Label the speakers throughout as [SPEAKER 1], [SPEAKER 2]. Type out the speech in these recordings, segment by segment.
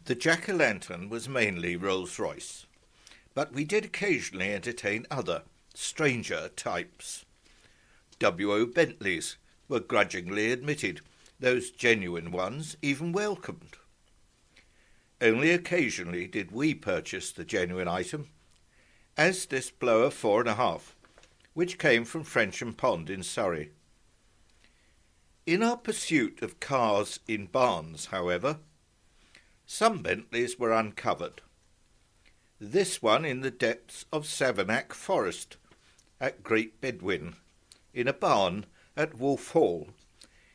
[SPEAKER 1] The jack-o'-lantern was mainly Rolls-Royce, but we did occasionally entertain other, stranger types. W.O. Bentleys were grudgingly admitted, those genuine ones even welcomed. Only occasionally did we purchase the genuine item, as this blower 4.5, which came from Frensham Pond in Surrey. In our pursuit of cars in barns, however, some Bentleys were uncovered. This one in the depths of Savernake Forest at Great Bedwin, in a barn at Wolf Hall,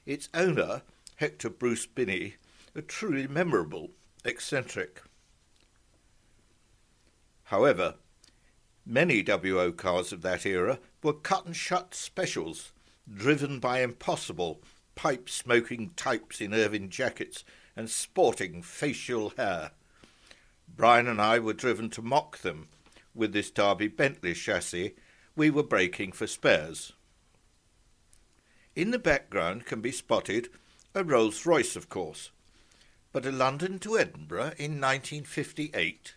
[SPEAKER 1] its owner, Hector Bruce Binney, a truly memorable eccentric. However, many WO cars of that era were cut-and-shut specials, driven by impossible, pipe-smoking types in ermine jackets and sporting facial hair. Brian and I were driven to mock them. With this Derby Bentley chassis, we were breaking for spares. In the background can be spotted a Rolls-Royce, of course, but a London to Edinburgh in 1958?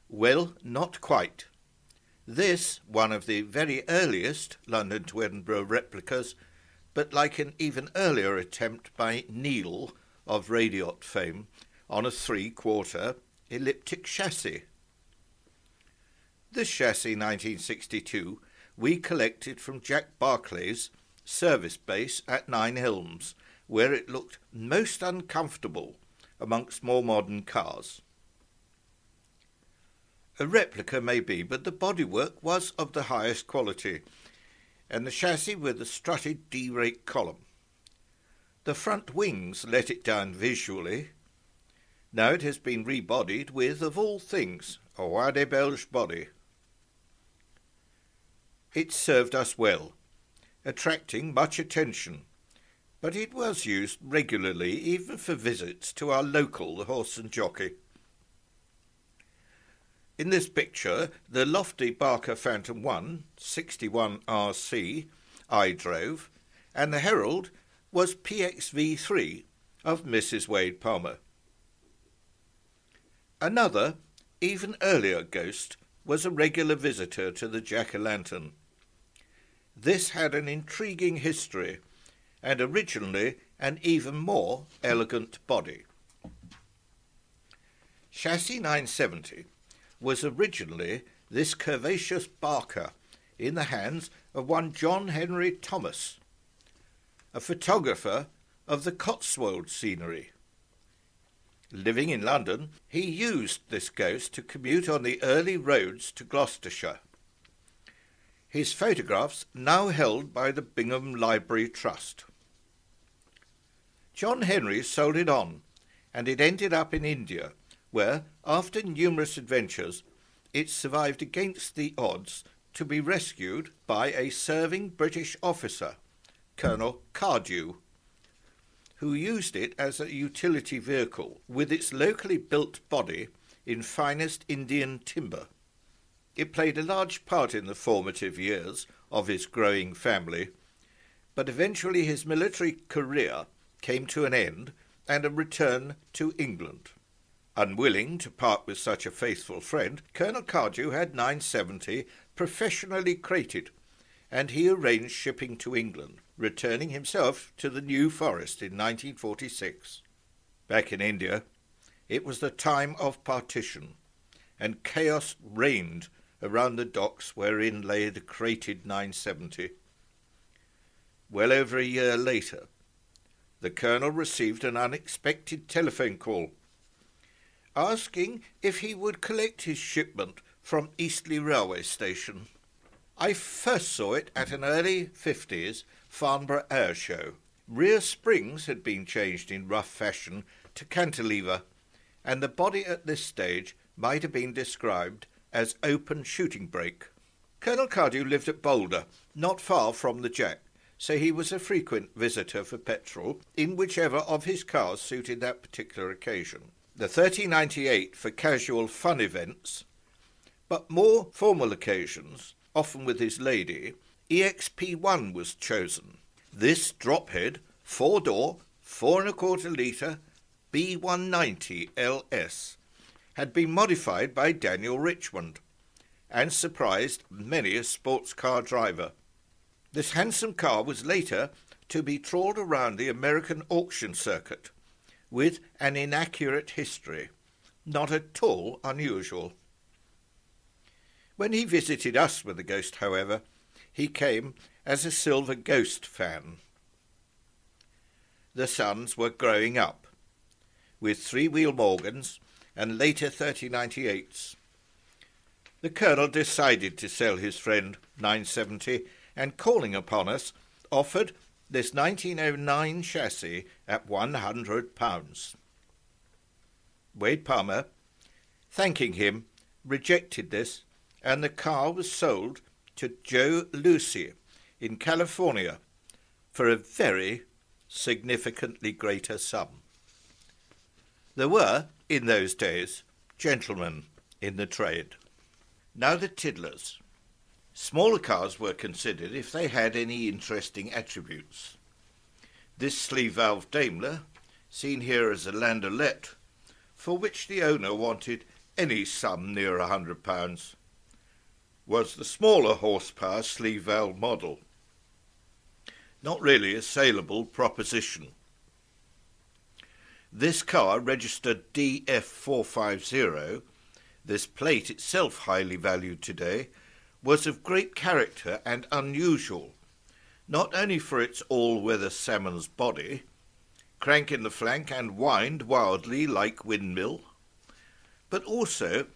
[SPEAKER 1] Well, not quite. This, one of the very earliest London to Edinburgh replicas, but like an even earlier attempt by Neil of Radiot fame on a 3/4 elliptic chassis. This chassis, 1962, we collected from Jack Barclay's service base at Nine Elms, where it looked most uncomfortable amongst more modern cars. A replica may be, but the bodywork was of the highest quality, and the chassis with a strutted D-rake column. The front wings let it down visually. Now it has been rebodied with, of all things, a Roi des Belges body. It served us well, attracting much attention, but it was used regularly even for visits to our local horse and jockey. In this picture, the lofty Barker Phantom 1, 61 RC, I drove, and the Herald was PXV3 of Mrs. Wade Palmer. Another, even earlier ghost was a regular visitor to the jack-o'-lantern. This had an intriguing history, and originally an even more elegant body. Chassis 970 was originally this curvaceous Barker in the hands of one John Henry Thomas, a photographer of the Cotswold scenery. Living in London, he used this ghost to commute on the early roads to Gloucestershire. His photographs now held by the Bingham Library Trust. John Henry sold it on, and it ended up in India, where, after numerous adventures, it survived against the odds to be rescued by a serving British officer, Colonel Cardew, who used it as a utility vehicle with its locally built body in finest Indian timber. It played a large part in the formative years of his growing family, but eventually his military career came to an end and a return to England. Unwilling to part with such a faithful friend, Colonel Cardew had 970 professionally crated, and he arranged shipping to England, returning himself to the New Forest in 1946. Back in India, it was the time of partition, and chaos reigned around the docks wherein lay the crated 970. Well over a year later, the Colonel received an unexpected telephone call, asking if he would collect his shipment from Eastleigh Railway Station. I first saw it at an early 50s Farnborough Air Show. Rear springs had been changed in rough fashion to cantilever, and the body at this stage might have been described as open shooting brake. Colonel Cardew lived at Boulder, not far from the Jack, so he was a frequent visitor for petrol in whichever of his cars suited that particular occasion. The 3098 for casual fun events, but more formal occasions, often with his lady, EXP1 was chosen. This drophead, 4-door, 4¼ litre, B190 LS had been modified by Daniel Richmond and surprised many a sports car driver. This handsome car was later to be trawled around the American auction circuit with an inaccurate history, not at all unusual. When he visited us with the Ghost, however, he came as a Silver Ghost fan. The sons were growing up, with three-wheel Morgans and later 3098s. The Colonel decided to sell his friend 970 and, calling upon us, offered this 1909 chassis at £100. Wade Palmer, thanking him, rejected this, and the car was sold to Joe Lucy in California for a very significantly greater sum. There were, in those days, gentlemen in the trade. Now the Tiddlers. Smaller cars were considered if they had any interesting attributes. This sleeve valve Daimler, seen here as a landaulette, for which the owner wanted any sum near £100, was the smaller horsepower sleeve valve model. Not really a saleable proposition. This car, registered DF450, this plate itself highly valued today, was of great character and unusual, not only for its all-weather salmon's body, crank in the flank and wind wildly like windmill, but also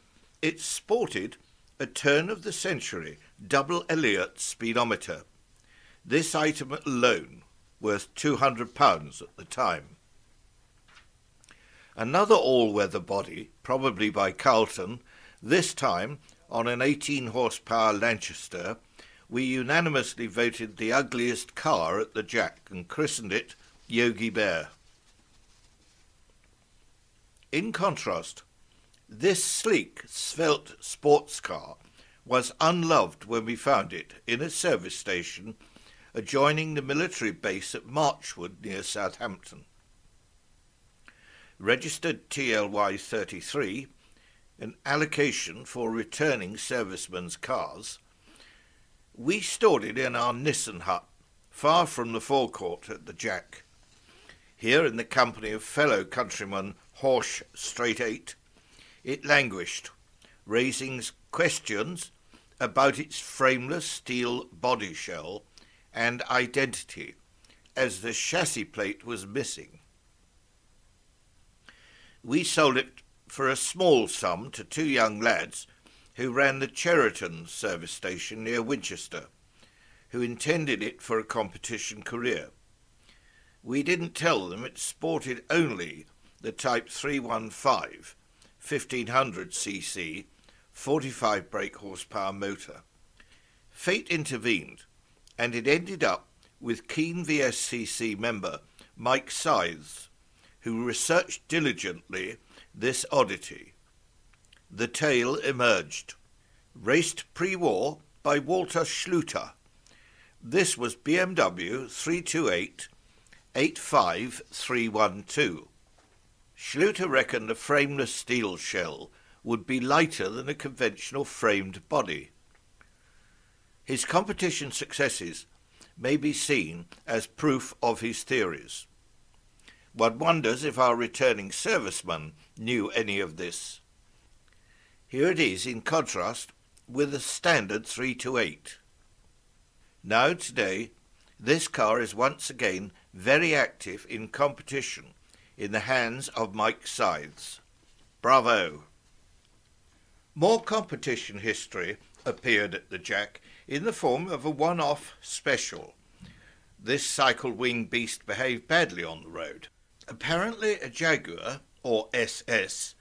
[SPEAKER 1] it sported a turn-of-the-century double Elliott speedometer, this item alone worth £200 at the time. Another all-weather body, probably by Carlton, this time on an 18-horsepower Lanchester, we unanimously voted the ugliest car at the Jack and christened it Yogi Bear. In contrast, this sleek, svelte sports car was unloved when we found it in a service station adjoining the military base at Marchwood near Southampton. Registered TLY 33, an allocation for returning servicemen's cars, we stored it in our Nissan hut, far from the forecourt at the Jack. Here, in the company of fellow countryman Horsch Straight 8, it languished, raising questions about its frameless steel body shell and identity, as the chassis plate was missing. We sold it for a small sum to two young lads who ran the Cheriton service station near Winchester, who intended it for a competition career. We didn't tell them it sported only the Type 315 1500cc 45 brake horsepower motor. Fate intervened, and it ended up with keen VSCC member Mike Scythes, who researched diligently this oddity. The tale emerged. Raced pre-war by Walter Schluter. This was BMW 328 85312. Schluter reckoned a frameless steel shell would be lighter than a conventional framed body. His competition successes may be seen as proof of his theories. One wonders if our returning serviceman knew any of this. Here it is in contrast with a standard 328. Now today, this car is once again very active in competition in the hands of Mike Scythes. Bravo! More competition history appeared at the Jack in the form of a one-off special. This cycle-wing beast behaved badly on the road. Apparently a Jaguar, or SS,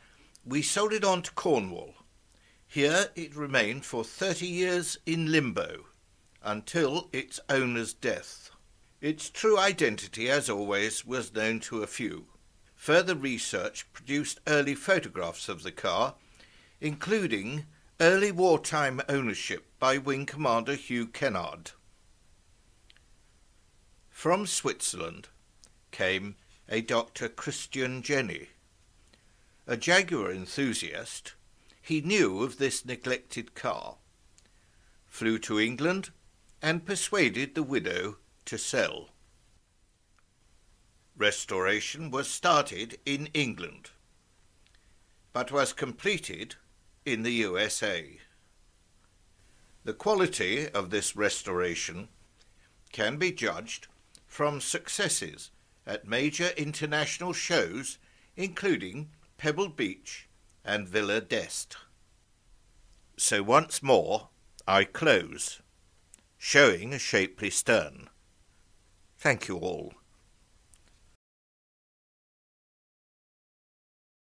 [SPEAKER 1] we sold it on to Cornwall. Here it remained for 30 years in limbo, until its owner's death. Its true identity, as always, was known to a few. Further research produced early photographs of the car, including early wartime ownership by Wing Commander Hugh Kennard. From Switzerland came a Dr. Christian Jenny. A Jaguar enthusiast, he knew of this neglected car, flew to England and persuaded the widow to sell. Restoration was started in England, but was completed in the USA. The quality of this restoration can be judged from successes at major international shows, including Pebble Beach and Villa d'Este. So once more I close, showing a shapely stern. Thank you all.